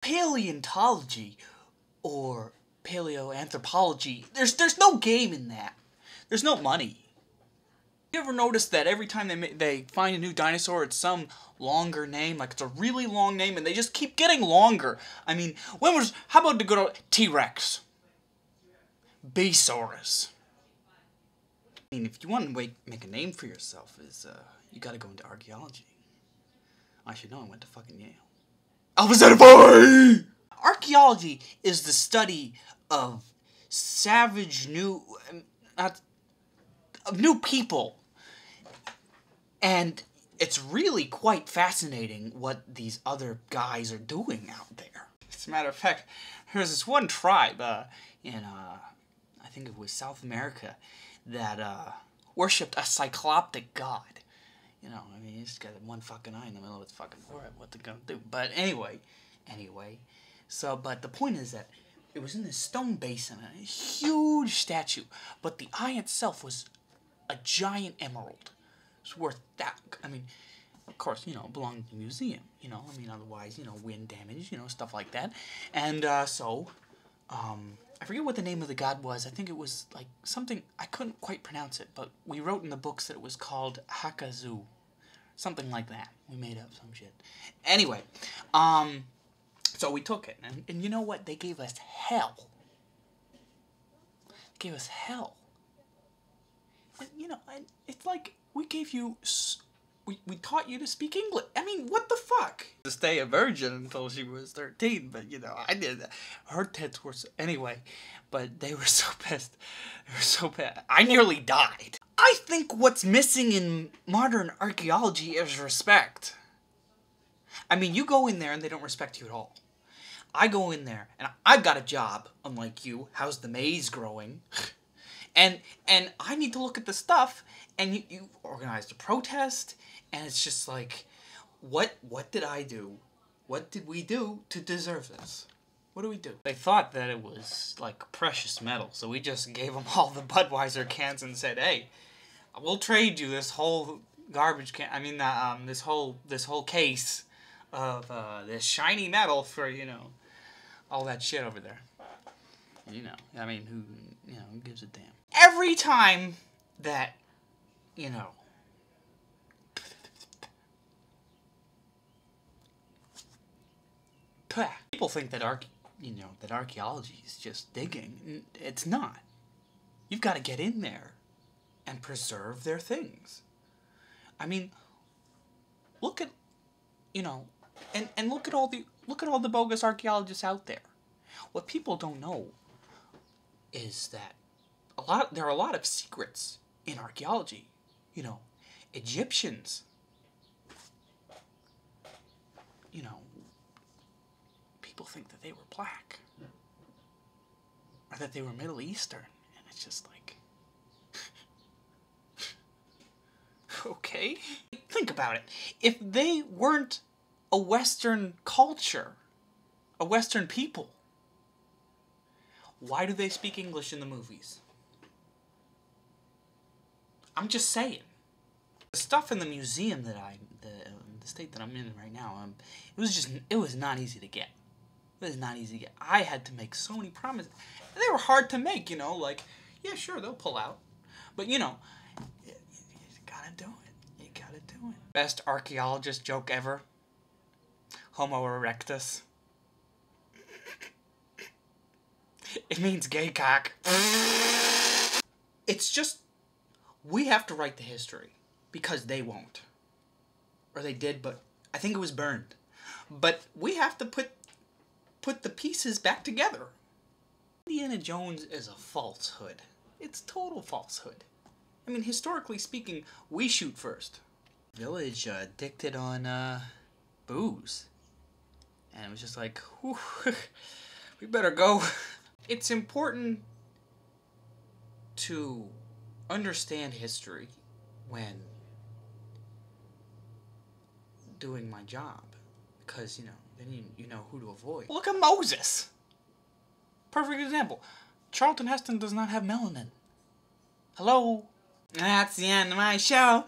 Paleontology or paleoanthropology, there's no game in that. There's no money. You ever notice that every time they find a new dinosaur, it's some longer name, like it's a really long name, and they just keep getting longer. I mean, how about the good old T-Rex? Besaurus. I mean, if you want to make a name for yourself, you gotta go into archaeology. I should know, I went to fucking Yale. Alpha Zeta Phi! Archaeology is the study of new people. And it's really quite fascinating what these other guys are doing out there. As a matter of fact, there's this one tribe in, I think it was South America, that worshipped a cycloptic god. You know, I mean, he's got one fucking eye in the middle of his fucking forehead. What they're gonna do? But anyway. So, but the point is that it was in this stone basin, a huge statue, but the eye itself was a giant emerald. It's worth that. I mean, of course, you know, it belonged to the museum. You know, I mean, otherwise, you know, wind damage, you know, stuff like that. And I forget what the name of the god was. I think it was like something, I couldn't quite pronounce it, but we wrote in the books that it was called Hakazu. Something like that. We made up some shit. Anyway, so we took it, and you know what? They gave us hell. They gave us hell. And, you know, it's like we gave you, we taught you to speak English. I mean, what the fuck? To stay a virgin until she was 13, but you know, I did that. Her tits were, anyway, but they were so pissed. They were so bad. I nearly died. I think what's missing in modern archaeology is respect. I mean, you go in there and they don't respect you at all. I go in there and I've got a job, unlike you. How's the maize growing? And I need to look at the stuff, and you organized a protest, and it's just like, what did I do? What did we do to deserve this? What do we do? They thought that it was like precious metal, so we just gave them all the Budweiser cans and said, hey, we'll trade you this whole garbage can. I mean, this whole case of this shiny metal for, you know, all that shit over there. You know, I mean, who gives a damn? Every time that, you know, people think that archaeology is just digging. It's not. You've got to get in there and preserve their things. I mean, look at, you know, and look at all the bogus archaeologists out there. What people don't know is that there are a lot of secrets in archaeology. You know, Egyptians, you know, people think that they were black, or that they were Middle Eastern, and it's just like, okay? Think about it. If they weren't a Western culture, a Western people, why do they speak English in the movies? I'm just saying. The stuff in the museum that the state that I'm in right now, it was not easy to get. It was not easy to get. I had to make so many promises. They were hard to make, you know, like, yeah, sure, they'll pull out. But, you know, you gotta do it. You gotta do it. Best archaeologist joke ever. Homo erectus. It means gay cock. It's just, we have to write the history, because they won't. Or they did, but I think it was burned. But we have to put the pieces back together. Indiana Jones is a falsehood. It's total falsehood. I mean, historically speaking, we shoot first. Village addicted on booze. And it was just like, whew, we better go. It's important to understand history when doing my job, because, you know, then you know who to avoid. Look at Moses! Perfect example. Charlton Heston does not have melanin. Hello? That's the end of my show.